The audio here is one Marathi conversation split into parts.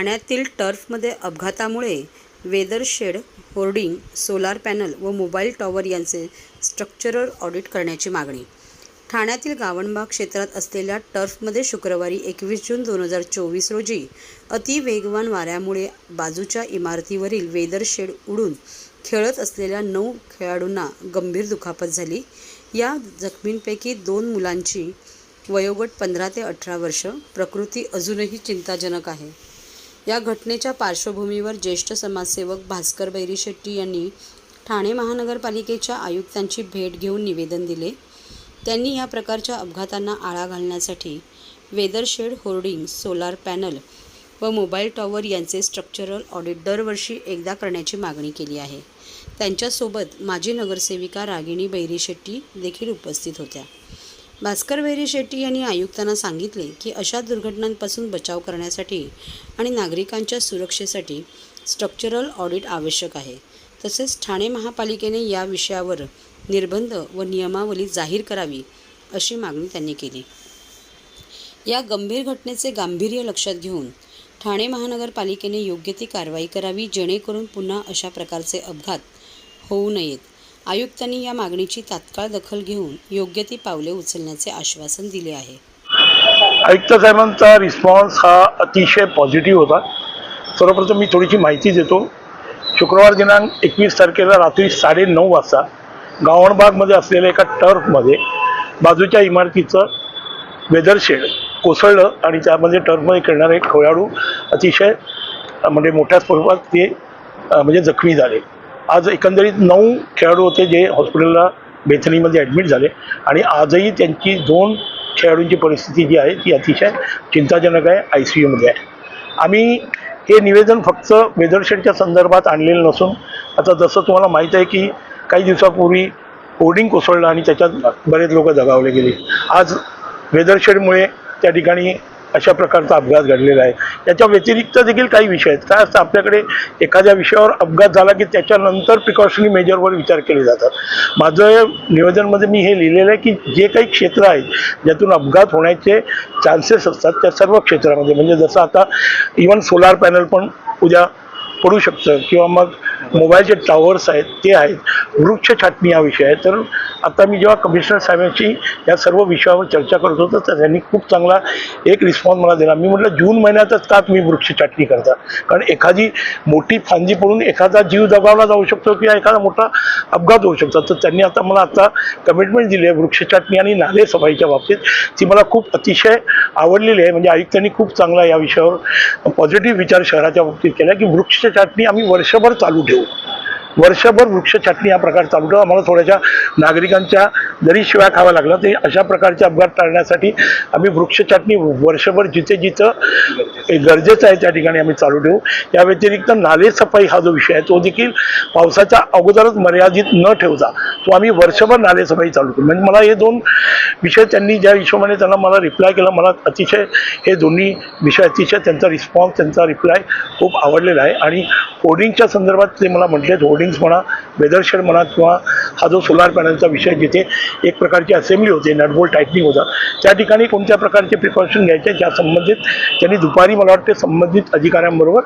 ठाण्यातील टर्फमध्ये अपघातामुळे weather shed, hoarding, solar panel व मोबाईल टॉवर यांचे स्ट्रक्चरल ऑडिट करण्याची मागणी. ठाण्यातील गावणबाग क्षेत्रात असलेल्या टर्फमध्ये शुक्रवारी 21 जून 2024 रोजी अतिवेगवान वाऱ्यामुळे बाजूच्या इमारतीवरील वेदर शेड उडून खेळत असलेल्या 9 खेळाडूंना गंभीर दुखापत झाली. या जखमींपैकी 2 मुलांची वयोगट 15 ते 18 वर्ष. प्रकृती अजूनही चिंताजनक आहे. या घटनेच्या पार्श्वभूमीवर ज्येष्ठ समाजसेवक भास्कर बैरी-शेट्टी यांनी ठाणे महानगरपालिकेच्या आयुक्तांची भेट घेऊन निवेदन दिले. त्यांनी या प्रकारच्या अपघातांना आळा घालण्यासाठी weather shed, hoarding, solar panel व मोबाईल टॉवर यांचे स्ट्रक्चरल ऑडिट दरवर्षी एकदा करण्याची मागणी केली आहे. त्यांच्यासोबत माजी नगरसेविका रागिणी बैरी-शेट्टी देखील उपस्थित होत्या. भास्कर बैरी-शेट्टी यांनी आयुक्तांना सांगितले की अशा दुर्घटनांपासून बचाव करण्यासाठी आणि नागरिकांच्या सुरक्षेसाठी स्ट्रक्चरल ऑडिट आवश्यक आहे. तसेच ठाणे महापालिकेने या विषयावर निर्बंध व नियमावली जाहीर करावी अशी मागणी त्यांनी केली. या गंभीर घटनेचे गांभीर्य लक्षात घेऊन ठाणे महानगरपालिकेने योग्य ती कारवाई करावी, जेणेकरून पुन्हा अशा प्रकारचे अपघात होऊ नयेत. आयुक्तांनी या मागणीची तात्काळ दखल घेऊन योग्य ती पावले उचलण्याचे आश्वासन दिले आहे. आयुक्त साहेबांचा रिस्पॉन्स हा अतिशय पॉझिटिव्ह होता. सर्वप्रथम मी थोडीशी माहिती देतो. शुक्रवार दिनांक 21 तारखेला रात्री 9:30 वाजता गावणबागमध्ये असलेल्या एका टर्फमध्ये बाजूच्या इमारतीचं वेदर शेड कोसळलं आणि त्यामध्ये टर्फमध्ये खेळणारे खेळाडू अतिशय मोठ्या स्वरूपात ते जखमी झाले. आज एकंदरीत 9 खेळाडू होते जे हॉस्पिटलला बेथनीमध्ये ॲडमिट झाले आणि आजही त्यांची 2 खेळाडूंची परिस्थिती जी आहे ती अतिशय चिंताजनक आहे, ICUमध्ये आहे. आम्ही हे निवेदन फक्त वेदरशेडच्या संदर्भात आणलेलं नसून आता जसं तुम्हाला माहीत आहे की काही दिवसापूर्वी होर्डिंग कोसळलं आणि त्याच्यात बरेच लोक दगावले गेले. आज वेदरशेडमुळे त्या ठिकाणी अशा प्रकारचा अपघात घडलेला आहे. याच्या व्यतिरिक्त देखील काही विषय आहेत. काय असतं, आपल्याकडे एखाद्या विषयावर अपघात झाला की त्याच्यानंतर प्रिकॉशनरी मेजरवर विचार केले जातात. माझं निवेदनमध्ये मी हे लिहिलेलं आहे की जे काही क्षेत्र आहेत ज्यातून अपघात होण्याचे चान्सेस असतात त्या सर्व क्षेत्रामध्ये, म्हणजे जसं आता इवन सोलार पॅनल पण उद्या पडू शकतं किंवा मग मोबाईलचे टॉवर्स आहेत ते आहेत, वृक्ष छाटणी हा विषय आहे. तर आता मी जेव्हा कमिशनर साहेबांशी या सर्व विषयावर चर्चा करत होतो तर त्यांनी खूप चांगला एक रिस्पॉन्स मला दिला. मी म्हटलं जून महिन्यातच का तुम्ही वृक्ष छाटणी करता, कारण एखादी मोठी फांदी पडून एखादा जीव दगावला जाऊ शकतो किंवा एखादा मोठा अपघात होऊ शकतो. तर त्यांनी मला आता कमिटमेंट दिली आहे वृक्ष छाटणी आणि नाले सफाईच्या बाबतीत. ती मला खूप अतिशय आवडलेली आहे. म्हणजे आयुक्तांनी खूप चांगला या विषयावर पॉझिटिव्ह विचार शहराच्या बाबतीत केला की वृक्ष छाटणी आम्ही वर्षभर चालू ठेवू. वर्षभर वृक्ष छाटणी हा प्रकार चालू ठेवू. आम्हाला थोड्याशा नागरिकांच्या जरी शिव्या खाव्या लागला तरी अशा प्रकारचे अपघात टाळण्यासाठी आम्ही वृक्ष छाटणी वर्षभर जिथे जिथं गरजेचं आहे त्या ठिकाणी आम्ही चालू ठेवू. या व्यतिरिक्त नाले सफाई हा जो विषय आहे तो देखील पावसाच्या अगोदरच मर्यादित न ठेवता तो आम्ही वर्षभर नाले सफाई चालू करू. म्हणजे मला हे 2 विषय त्यांनी ज्या हिशोबाने त्यांना मला रिप्लाय केला, मला अतिशय हे दोन्ही विषय अतिशय त्यांचा रिस्पॉन्स, त्यांचा रिप्लाय खूप आवडलेला आहे. आणि होर्डिंगच्या संदर्भात ते मला म्हटले, होर्डिंग्स म्हणा, वेदरशेड म्हणा किंवा हा जो सोलार पॅनलचा विषय जिथे एक प्रकारची असेंब्ली होते, नटबोल्ट टायटनिंग होता, त्या ठिकाणी कोणत्या प्रकारचे प्रिकॉशन घ्यायचे त्या संबंधित त्यांनी दुपारी मला वाटते संबंधित अधिकाऱ्यांबरोबर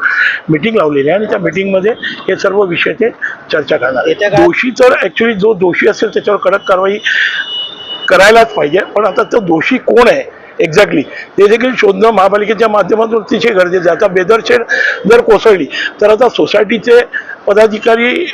मीटिंग लावलेली आहे आणि त्या मीटिंगमध्ये हे सर्व विषय ते चर्चा करणार. दोषी तर ॲक्च्युली जो दोषी असेल त्याच्यावर कडक कारवाई करायलाच पाहिजे. पण आता तो दोषी कोण आहे एक्झॅक्टली ते देखील शोधणं महापालिकेच्या माध्यमातून अतिशय गरजेचं आहे. आता वेदरशेड जर कोसळली तर आता सोसायटीचे पदाधिकारी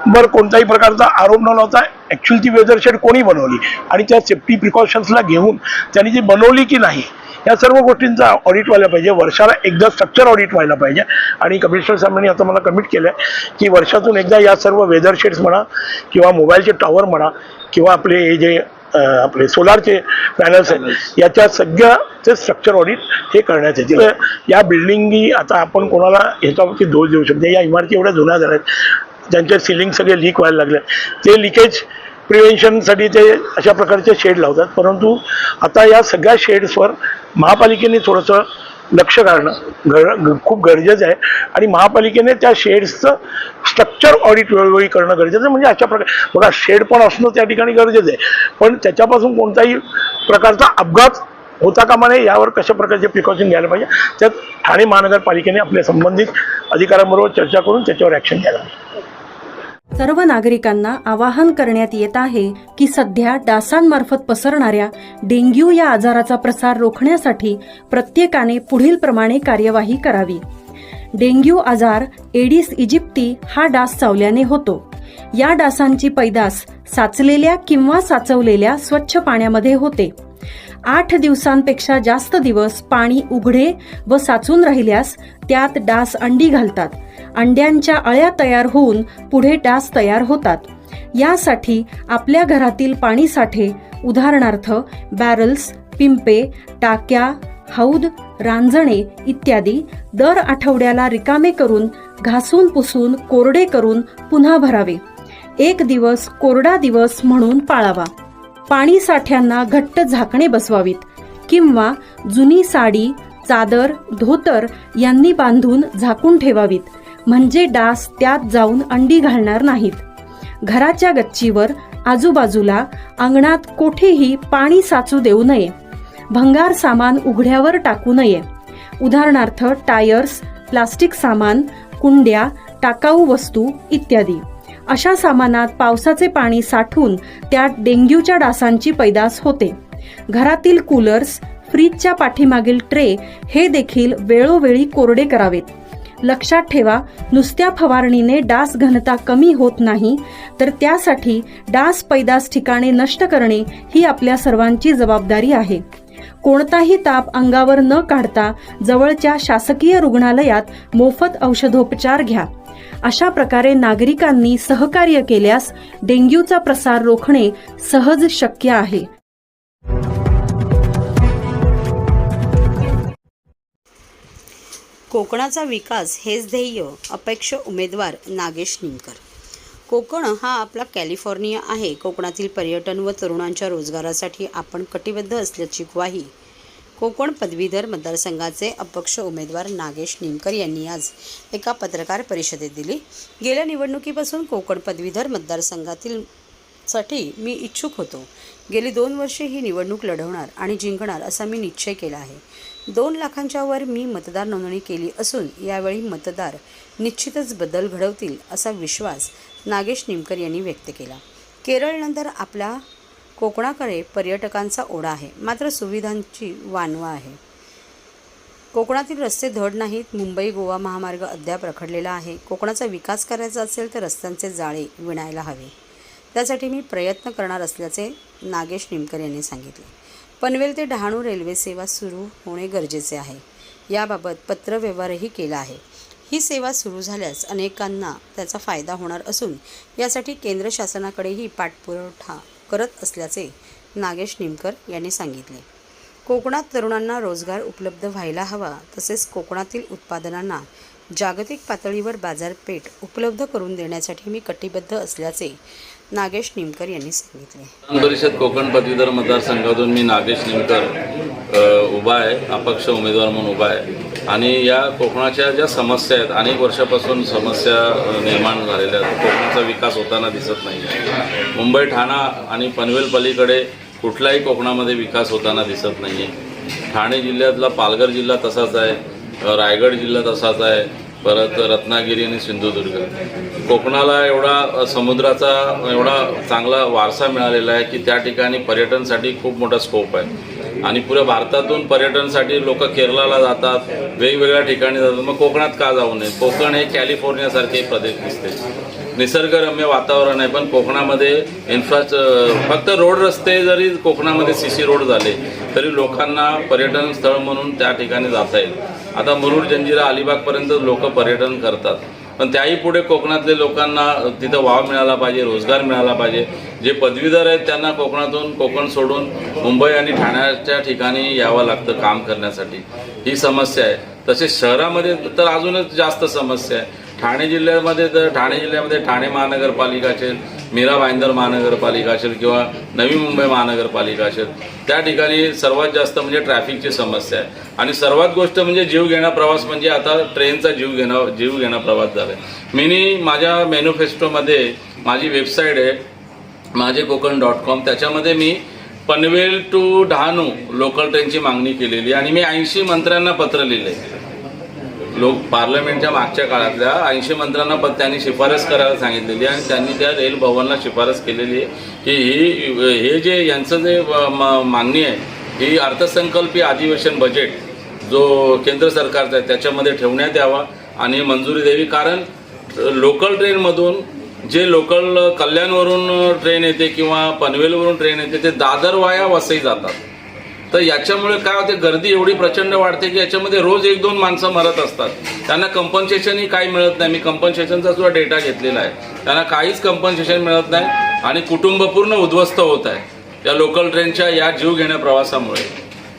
वर कोणत्याही प्रकारचा आरोप न लावता ॲक्च्युअली ती वेदरशेड कोणी बनवली आणि त्या सेफ्टी प्रिकॉशन्सला घेऊन त्यांनी ती बनवली की नाही या सर्व गोष्टींचा ऑडिट व्हायला पाहिजे. वर्षाला एकदा स्ट्रक्चर ऑडिट व्हायला पाहिजे. आणि कमिशनर साहेबांनी आता मला कमिट केलं आहे की वर्षातून एकदा या सर्व वेदरशेड्स म्हणा किंवा मोबाईलचे टॉवर म्हणा किंवा आपले हे जे आपले सोलारचे पॅनल्स आहेत याच्या सगळ्याचे स्ट्रक्चर ऑडिट हे करण्यात येतील. या बिल्डिंगी आता आपण कोणाला ह्याच्यावरती दोष देऊ शकतो. या इमारती एवढ्या जुन्या झाल्या आहेत ज्यांचे सिलिंग सगळे लीक व्हायला लागले, ते लिकेज प्रिव्हेन्शनसाठी ते अशा प्रकारचे शेड लावतात. परंतु आता या सगळ्या शेड्सवर महापालिकेने थोडंसं लक्ष घालणं खूप गरजेचं आहे आणि महापालिकेने त्या शेड्सचं स्ट्रक्चर ऑडिट वेळोवेळी करणं गरजेचं आहे. म्हणजे अशा प्रकारे बघा शेड पण असणं त्या ठिकाणी गरजेचं आहे, पण त्याच्यापासून कोणताही प्रकारचा अपघात होता कामा नये, यावर कशा प्रकारचे प्रिकॉशन घ्यायला पाहिजे, त्यात ठाणे महानगरपालिकेने आपल्या संबंधित अधिकाऱ्यांबरोबर चर्चा करून त्याच्यावर ॲक्शन घ्यायला पाहिजे. सर्व नागरिकांना आवाहन करण्यात येत आहे की सध्या डासांमार्फत पसरणाऱ्या डेंग्यू या आजाराचा प्रसार रोखण्यासाठी प्रत्येकाने पुढील प्रमाणे कार्यवाही करावी. डेंग्यू आजार एडिस इजिप्टी हा डास चावल्याने होतो. या डासांची पैदास साचलेल्या किंवा साचवलेल्या स्वच्छ पाण्यामध्ये होते. 8 दिवसांपेक्षा जास्त दिवस पाणी उघडे व साचून राहिल्यास त्यात डास अंडी घालतात. अंड्यांच्या अळ्या तयार होऊन पुढे डास तयार होतात. यासाठी आपल्या घरातील पाणी साठे उदाहरणार्थ बॅरल्स, पिंपे, टाक्या, हौद, रांजणे इत्यादी दर आठवड्याला रिकामे करून घासून पुसून कोरडे करून पुन्हा भरावे. 1 दिवस कोरडा दिवस म्हणून पाळावा. पाणी साठ्यांना घट्ट झाकणे बसवावीत किंवा जुनी साडी, चादर, धोतर यांनी बांधून झाकून ठेवावीत, म्हणजे डास त्यात जाऊन अंडी घालणार नाहीत. घराच्या गच्चीवर, आजूबाजूला, अंगणात कोठेही पाणी साचू देऊ नये. भंगार सामान उघड्यावर टाकू नये. उदाहरणार्थ टायर्स, प्लास्टिक सामान, कुंड्या, टाकाऊ वस्तू इत्यादी. अशा सामानात पावसाचे पाणी साठून त्यात डेंग्यूच्या डासांची पैदास होते. घरातील कूलर्स, फ्रीजच्या पाठीमागील ट्रे हे देखील वेळोवेळी कोरडे करावेत. लक्षात ठेवा, नुसत्या फवारणीने डास घनता कमी होत नाही, तर त्यासाठी डास पैदास ठिकाणे नष्ट करणे ही आपल्या सर्वांची जबाबदारी आहे. कोणताही ताप अंगावर न काढता जवळच्या शासकीय रुग्णालयात मोफत औषधोपचार घ्या. अशा प्रकारे नागरिकांनी सहकार्य केल्यास डेंग्यूचा प्रसार रोखणे सहज शक्य आहे. कोकणाचा विकास हेच ध्येय, अपेक्ष उमेदवार नागेश निमकर. कोकण हा आपला कॅलिफोर्निया आहे. कोकणातील पर्यटन व तरुणांच्या रोजगारासाठी आपण कटिबद्ध असल्याची ग्वाही कोकण पदवीधर मतदारसंघाचे अपक्ष उमेदवार नागेश निमकर यांनी आज एका पत्रकार परिषदेत दिली. गेल्या निवडणुकीपासून कोकण पदवीधर मतदारसंघातील साठी मी इच्छुक होतो. गेली 2 वर्षे ही निवडणूक लढवणार आणि जिंकणार असा मी निश्चय केला आहे. 2 लाखांच्या वर मी मतदार नोंदणी केली असून यावेळी मतदार निश्चितच बदल घडवतील असा विश्वास नागेश निमकर यांनी व्यक्त केला. केरळनंतर आपल्या कोकणाकडे पर्यटकांचा ओढा आहे, मात्र सुविधांची वानवा आहे. कोकणातील रस्ते धड नाहीत. मुंबई गोवा महामार्ग अद्याप रखडलेला आहे. कोकणाचा विकास करायचा असेल तर रस्त्यांचे जाळे विणायला हवे. त्यासाठी मी प्रयत्न करणार असल्याचे नागेश निमकर यांनी सांगितले. पनवेल ते डहाणू रेल्वे सेवा सुरू होणे गरजेचे आहे. याबाबत पत्रव्यवहारही केला आहे. ही सेवा सुरू झाल्यास अनेकांना त्याचा फायदा होणार असून यासाठी केंद्र शासनाकडेही पाठपुरावा करत असल्याचे नागेश निमकर यांनी सांगितले. कोकणात तरुणांना रोजगार उपलब्ध व्हायला हवा, तसेच कोकणातील उत्पादनांना जागतिक पातळीवर बाजारपेठ उपलब्ध करून देण्यासाठी मी कटिबद्ध असल्याचे नागेश निमकर यांनी सांगितले. विधान परिषद कोकण पदवीधर मतदारसंघातून मी नागेश निमकर उभा आहे, अपक्ष उमेदवार म्हणून उभा आहे. आणि या कोकणाच्या ज्या समस्या आहेत, अनेक वर्षापासून समस्या निर्माण झालेल्या आहेत. कोकणाचा विकास होताना दिसत नाही. मुंबई, ठाणा आणि पनवेल पलीकडे कुठलाही कोकणामध्ये विकास होताना दिसत नाही आहे. ठाणे जिल्ह्यातला पालघर जिल्हा तसाच आहे, रायगड जिल्हा तसाच आहे, परत रत्नागिरी आणि सिंधुदुर्ग. कोकणाला एवढा समुद्राचा एवढा चांगला वारसा मिळालेला आहे की त्या ठिकाणी पर्यटनासाठी खूप मोठा स्कोप आहे. आणि पुऱ्या भारतातून पर्यटनासाठी लोक केरळला जातात, वेगवेगळ्या ठिकाणी जातात. मग कोकणात का जाऊ नये? कोकण हे कॅलिफोर्नियासारखे प्रदेश दिसते. निसर्गरम्य वातावरण आहे, पण कोकणामध्ये फक्त रोड रस्ते जरी कोकणामध्ये CC रोड झाले तरी लोकांना पर्यटन स्थळ म्हणून त्या ठिकाणी जाता येईल. आता मुरुड, जंजिरा, अलिबागपर्यंत लोक पर्यटन करतात, पण त्याही पुढे कोकणातले लोकांना तिथं वाव मिळाला पाहिजे, रोजगार मिळाला पाहिजे. जे पदवीधर आहेत त्यांना कोकण सोडून मुंबई आणि ठाण्याच्या ठिकाणी यावं लागतं काम करण्यासाठी. ही समस्या आहे. तसेच शहरामध्ये तर अजूनच जास्त समस्या आहे. ठाणे जिल्ह्यामध्ये ठाणे महानगरपालिका असेल, मीरा भाईंदर महानगरपालिका असेल किंवा नवी मुंबई महानगरपालिका असेल, त्या ठिकाणी सर्वात जास्त म्हणजे ट्रॅफिकची समस्या आहे. आणि सर्वात गोष्ट म्हणजे जीव घेणा प्रवास, म्हणजे आता ट्रेनचा जीव घेणा प्रवास झाला आहे. माझ्या मॅनिफेस्टोमध्ये माझी वेबसाईट आहे माझेकोकण.com, त्याच्यामध्ये मी पनवेल टू डहाणू लोकल ट्रेनची मागणी केलेली आणि मी 80 मंत्र्यांना पत्र लिहिले. लोक पार्लमेंटच्या मागच्या काळातल्या 80 मंत्र्यांना त्यांनी शिफारस करायला सांगितलेली आणि त्यांनी त्या रेल भवनला शिफारस केलेली आहे की हे जे यांचं जे मागणी आहे ही अर्थसंकल्पीय अधिवेशन बजेट जो केंद्र सरकारचा आहे त्याच्यामध्ये ठेवण्यात यावा आणि मंजुरी द्यावी. कारण लोकल ट्रेनमधून जे लोकल कल्याणवरून ट्रेन येते किंवा पनवेलवरून ट्रेन येते ते दादर वाया वसई जातात. तर याच्यामुळे काय होते, गर्दी एवढी प्रचंड वाढते की याच्यामध्ये रोज 1-2 माणसं मरत असतात. त्यांना कंपन्सेशनही काही मिळत नाही. मी कंपन्सेशनचा सुद्धा डेटा घेतलेला आहे. त्यांना काहीच कंपन्सेशन मिळत नाही आणि कुटुंब पूर्ण उद्ध्वस्त होत आहे या लोकल ट्रेनच्या या जीवघेण्या प्रवासामुळे.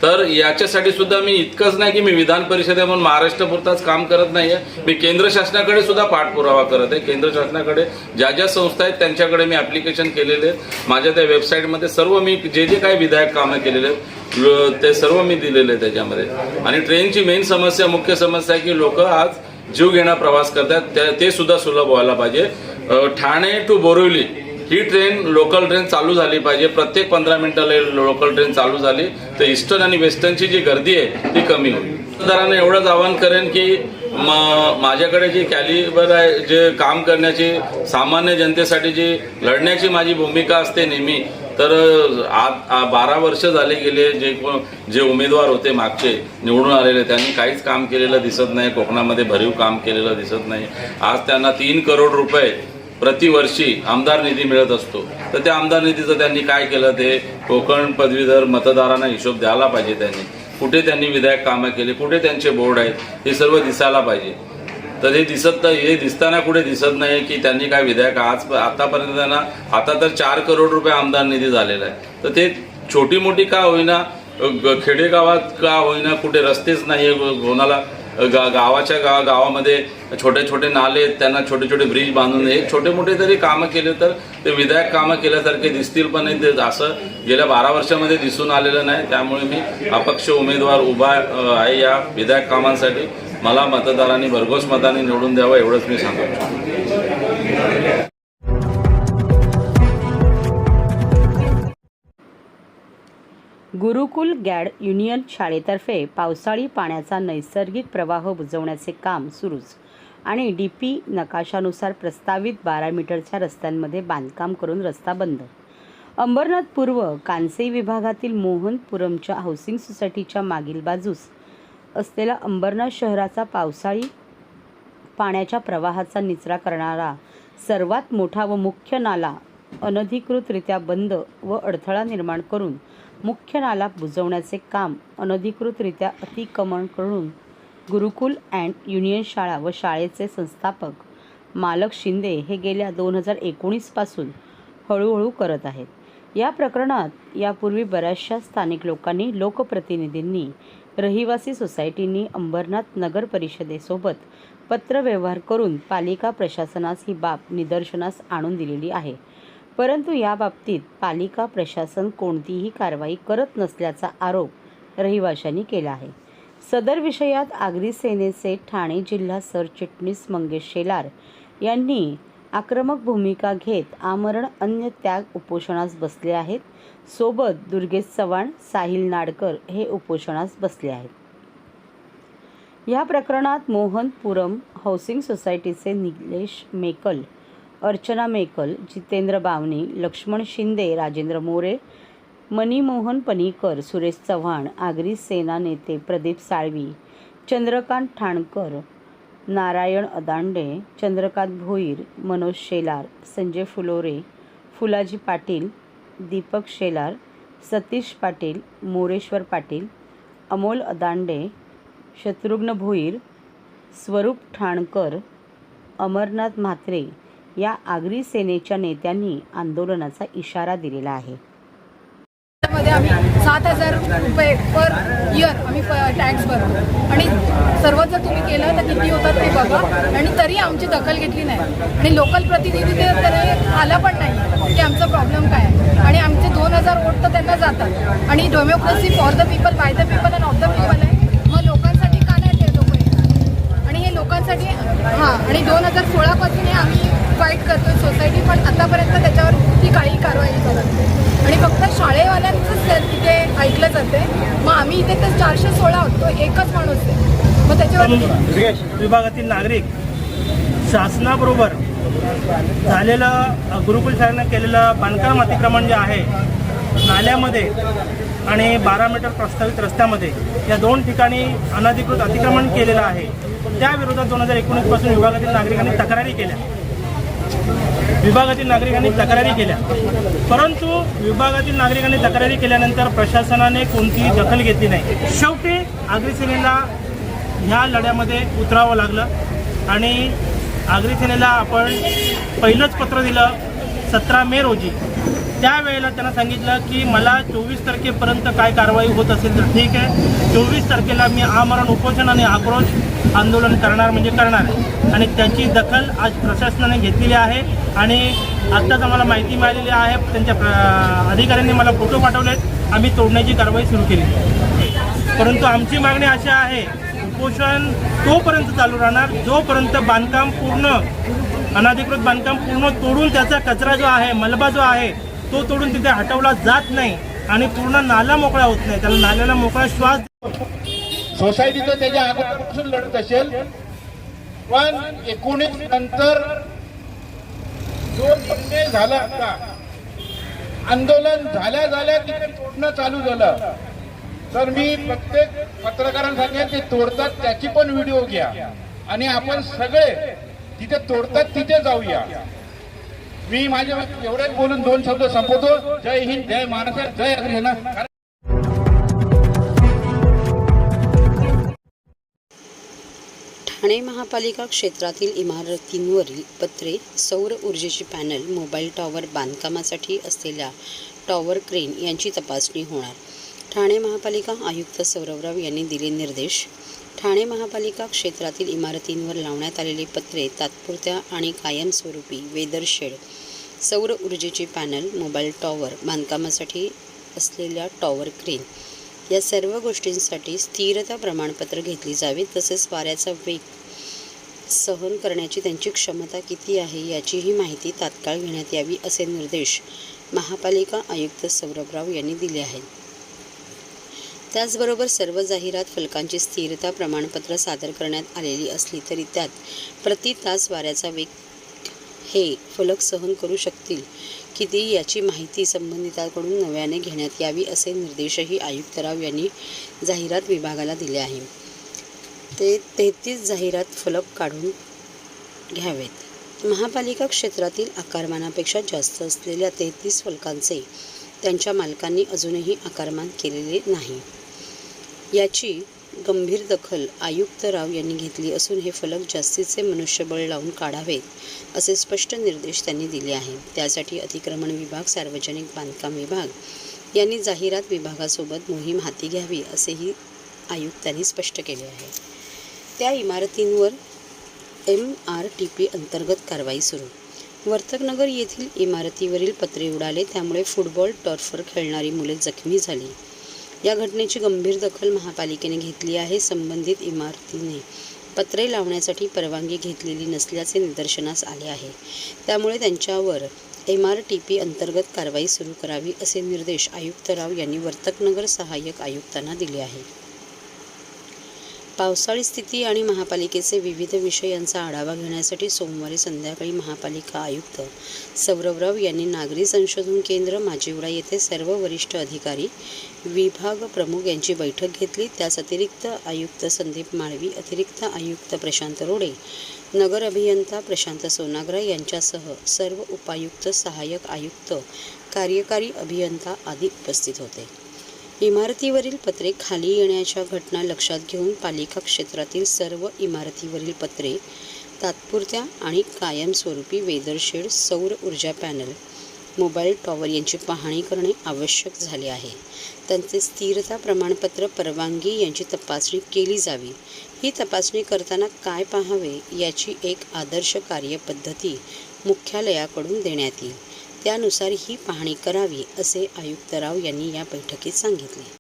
तर याच्यासाठी सुद्धा मी इतकंच नाही की मी विधान परिषदे म्हणून महाराष्ट्रपुरताच काम करत नाही आहे, मी केंद्र शासनाकडे सुद्धा पाठपुरावा करत आहे. केंद्र शासनाकडे ज्या ज्या संस्था आहेत त्यांच्याकडे मी ॲप्लिकेशन केलेले आहेत. माझ्या त्या वेबसाईटमध्ये सर्व मी जे जे काही विधायक कामं केलेले आहेत ते सर्व मी दिलेले आहे त्याच्यामध्ये. आणि ट्रेनची मेन समस्या, मुख्य समस्या आहे की लोक आज जीवघेणा प्रवास करतात, ते सुद्धा सुलभ व्हायला पाहिजे. ठाणे टू बोरिवली ही ट्रेन लोकल ट्रेन चालू झाली पाहिजे. प्रत्येक 15 मिनिटाला लोकल ट्रेन चालू झाली तर ईस्टर्न आणि वेस्टर्नची जी गर्दी आहे ती कमी होईल. मतदारांना एवढंच आवाहन करेन की माझ्याकडे जे कॅलिबर आहे, जे काम करण्याची, सामान्य जनतेसाठी जी लढण्याची माझी भूमिका असते नेहमी, तर 12 वर्ष झाले गेले जे उमेदवार होते मागचे निवडून आलेले त्यांनी काहीच काम केलेलं दिसत नाही. कोकणामध्ये भरीव काम केलेलं दिसत नाही. आज त्यांना 3 करोड रुपये प्रतिवर्षी आमदार निधी मिळत असतो. तर त्या आमदार निधीचं त्यांनी काय केलं ते कोकण पदवीधर मतदारांना हिशोब द्यायला पाहिजे. कुठे त्यांनी विधायक कामं केले, कुठे त्यांचे बोर्ड आहेत, हे सर्व दिसायला पाहिजे. तर हे दिसताना कुठे दिसत नाही की त्यांनी काय विधायक आतापर्यंत त्यांना आता तर 4 करोड रुपये आमदार निधी झालेला आहे. तर ते छोटी मोठी का होईना, खेडेगावात का होईना, कुठे रस्तेच नाही कोणाला, गावामध्ये छोटे छोटे नाले, त्यांना छोटे छोटे ब्रिज बांधून एक छोटे मोठे तरी कामं केले तर ते विधायक कामं केल्यासारखे दिसतील. पण ते असं गेल्या 12 वर्षामध्ये दिसून आलेलं नाही. त्यामुळे मी अपक्ष उमेदवार उभा आहे या विधायक कामांसाठी. मला मतदारांनी भरघोस मताने निवडून द्यावं एवढंच मी सांगतो. गुरुकुल गॅड युनियन शाळेतर्फे पावसाळी पाण्याचा नैसर्गिक प्रवाह बुजवण्याचे काम सुरूच आणि DP नकाशानुसार प्रस्तावित 12 मीटरच्या रस्त्यांमध्ये बांधकाम करून रस्ता बंद. अंबरनाथ पूर्व कांसई विभागातील मोहनपुरमच्या हाऊसिंग सोसायटीच्या मागील बाजूस असलेला अंबरनाथ शहराचा पावसाळी पाण्याच्या प्रवाहाचा निचरा करणारा सर्वात मोठा व मुख्य नाला अनधिकृतरित्या बंद व अडथळा निर्माण करून मुख्य नाला बुजवण्याचे काम अनधिकृतरित्या अतिक्रमण करून गुरुकुल अँड युनियन शाळा व शाळेचे संस्थापक मालक शिंदे हे गेल्या 2019 पासून हळूहळू करत आहेत. या प्रकरणात यापूर्वी बऱ्याचशा स्थानिक लोकांनी, लोकप्रतिनिधींनी, रहिवासी सोसायटींनी अंबरनाथ नगर परिषदेसोबत पत्रव्यवहार करून पालिका प्रशासनास ही बाब निदर्शनास आणून दिलेली आहे. परंतु या बाबतीत पालिका प्रशासन कोणतीही कारवाई करत नसल्याचा आरोप रहिवाशांनी केला आहे. सदर विषयात आगरी सेनेचे ठाणे जिल्हा सरचिटणीस मंगेश शेलार यांनी आक्रमक भूमिका घेत आमरण अन्य त्याग उपोषणास बसले आहेत. सोबत दुर्गेश चव्हाण, साहिल नाडकर हे उपोषणास बसले आहेत. या प्रकरणात मोहनपुरम हाऊसिंग सोसायटीचे निलेश मेकल, अर्चना मेकल, जितेंद्र बावनी, लक्ष्मण शिंदे, राजेंद्र मोरे, मनीमोहन पनीकर, सुरेश चव्हाण, आगरी सेना नेते प्रदीप साळवी, चंद्रकांत ठाणकर, नारायण अदांडे, चंद्रकांत भोईर, मनोज शेलार, संजय फुलोरे, फुलाजी पाटील, दीपक शेलार, सतीश पाटील, मोरेश्वर पाटील, अमोल अदांडे, शत्रुघ्न भोईर, स्वरूप ठाणकर, अमरनाथ म्हात्रे या आगरी सेनेच्या नेत्यांनी आंदोलनाचा इशारा दिलेला आहे. मध्ये आम्ही 7,000 रुपये पर इयर आम्ही टॅक्स भरतो आणि सर्व जर तुम्ही केलं तर किती होतात ते बघा. आणि तरी आमची दखल घेतली नाही आणि लोकल प्रतिनिधी तर आला पण नाही की आमचा प्रॉब्लेम काय आहे. आणि आमचे 2,000 वोट तर त्यांना जातात आणि democracy for the people, by the people and of the people आहे. मग लोकांसाठी का नाही ते लोक आणि हे लोकांसाठी आणि 2016 पासून हे आम्ही फाईट करतोय सोसायटी, पण आतापर्यंत त्याच्यावर ती काही कारवाई करत नाही आणि फक्त शाळेवाल्यांचं आम्ही इथे तर 416 आहोत, तो एकच माणूस आहे. मग त्याच्यावर विभागातील नागरिक शासनाबरोबर झालेलं गुरुकुल शाळेनं केलेलं बांधकाम अतिक्रमण जे आहे नाल्यामध्ये आणि 12 मीटर प्रस्तावित रस्त्यामध्ये या 2 ठिकाणी अनधिकृत अतिक्रमण केलेलं आहे. त्या विरोधात 2019 पासून विभागातील नागरिकांनी तक्रारी केल्या. परंतु विभागातील नागरिकांनी तक्रारी केल्यानंतर प्रशासनाने कोणतीही दखल घेतली नाही. शेवटी आगरी सेनेला ह्या लढ्यामध्ये उतरावं लागलं आणि आगरी सेनेला आपण पहिलंच पत्र दिलं 17 मे रोजी. त्यावेळेला त्यांना सांगितलं की मला 24 तारखेपर्यंत काय कारवाई होत असेल तर ठीक आहे, 24 तारखेला मी आमरण उपोषण आणि आक्रोश आंदोलन करणार आहे. आणि त्याची दखल आज प्रशासनाने घेतलेली आहे. आणि आत्ताच आम्हाला माहिती मिळालेली आहे, त्यांच्या अधिकाऱ्यांनी मला फोटो पाठवलेत, आम्ही तोडण्याची कारवाई सुरू केली. परंतु आमची मागणी अशी आहे, उपोषण तोपर्यंत चालू राहणार जोपर्यंत बांधकाम पूर्ण अनधिकृत बांधकाम पूर्ण तोडून त्याचा कचरा जो आहे, मलबा जो आहे तो तोडून तिथे हटवला जात नाही आणि पूर्ण नाला मोकळा होत नाही. त्याला नाल्याला मोकळा श्वास सोसायटीचं त्याच्या अगोदरपासून लढत असेल, पण 19 नंतर जो निर्णय झाला का आंदोलन झाल्या तिथे तोडणं चालू झालं, तर मी प्रत्येक पत्रकारांना सांगेन ते तोडतात त्याची पण व्हिडिओ घ्या आणि आपण सगळे तिथे तोडतात तिथे जाऊया. मी माझ्या एवढेच बोलून 2 शब्द संपवतो. जय हिंद, जय महाराष्ट्र, जय आगरी. ठाणे महापालिका क्षेत्रातील इमारतींवरील पत्रे, सौर ऊर्जेची पॅनल, मोबाईल टॉवर बांधकामासाठी असलेल्या टॉवर क्रेन यांची तपासणी होणार. ठाणे महापालिका आयुक्त सौरभराव यांनी दिले निर्देश. ठाणे महापालिका क्षेत्रातील इमारतींवर लावण्यात आलेले पत्रे, तात्पुरत्या आणि कायमस्वरूपी वेदर शेड, सौर ऊर्जेची पॅनल, मोबाईल टॉवर बांधकामासाठी असलेल्या टॉवर क्रेन या सर्व गोष्टींसाठी स्थिरता प्रमाणपत्र घेतली जावे. तसेच वाऱ्याचा वेग सहन करण्याची त्यांची क्षमता किती आहे याचीही माहिती तात्काळ घेण्यात यावी, असे निर्देश महापालिका आयुक्त सौरभराव यांनी दिले आहेत. त्याचबरोबर सर्व जाहिरात फलकांची स्थिरता प्रमाणपत्र सादर करण्यात आलेली असली तरी त्यात प्रति तास वाऱ्याचा वेग हे फलक सहन करू शकतील किती याची माहिती संबंधितांकडून नव्याने घेण्यात यावी, असे निर्देशही आयुक्तराव यांनी जाहिरात विभागाला दिले आहे. ते 33 जाहिरात फलक काढून घ्यावेत. महापालिका क्षेत्रातील आकारमानापेक्षा जास्त असलेल्या 33 फलकांचे त्यांच्या मालकांनी अजूनही आकारमान केलेले नाही. याची गंभीर दखल आयुक्तराव यांनी घेतली असून हे फलक जास्तीचे मनुष्यबळ लावून काढावेत, असे स्पष्ट निर्देश त्यांनी दिले आहेत. त्यासाठी अतिक्रमण विभाग, सार्वजनिक बांधकाम विभाग यांनी जाहिरात विभागासोबत मोहीम हाती घ्यावी, असेही आयुक्तांनी स्पष्ट केले आहे. त्या इमारतींवर MRTP अंतर्गत कारवाई सुरू. वर्तकनगर येथील इमारतीवरील पत्रे उडाले, त्यामुळे फुटबॉल टर्फवर खेळणारी मुले जखमी झाली. या घटनेची गंभीर दखल महापालिकेने घेतली आहे. संबंधित इमारतीने पत्रे लावण्यासाठी परवानगी घेतलेली नसल्याचे निदर्शनास आले आहे. त्यामुळे त्यांच्यावर MRTP अंतर्गत कारवाई सुरू करावी, असे निर्देश आयुक्तराव यांनी वर्तकनगर सहाय्यक आयुक्तांना दिले आहेत. पावसाळी स्थिती आणि महापालिकेचे विविध विषयांचा आढावा घेण्यासाठी सोमवारी संध्याकाळी महापालिका आयुक्त सौरभराव यांनी नागरी संशोधन केंद्र माजिवडा येथे सर्व वरिष्ठ अधिकारी, विभाग प्रमुख यांची बैठक घेतली. त्यास अतिरिक्त आयुक्त संदीप माळवी, अतिरिक्त आयुक्त प्रशांत रोडे, नगर अभियंता प्रशांत सोनाग्रा यांच्यासह सर्व उपायुक्त, सहाय्यक आयुक्त, कार्यकारी अभियंता आदी उपस्थित होते. इमारतीवरील पत्रे खाली येण्याच्या घटना लक्षात घेऊन पालिका क्षेत्रातील सर्व इमारतीवरील पत्रे, तात्पुरत्या आणि कायमस्वरूपी वेदर शेड, सौर ऊर्जा पॅनल, मोबाईल टॉवर यांची पाहणी करणे आवश्यक झाले आहे. त्यांचे स्थिरता प्रमाणपत्र, परवानगी यांची तपासणी केली जावी. ही तपासणी करताना काय पाहावे याची एक आदर्श कार्यपद्धती मुख्यालयाकडून देण्यात येईल. त्यानुसार ही पाहणी करावी, असे आयुक्तराव यांनी या बैठकीत सांगितले.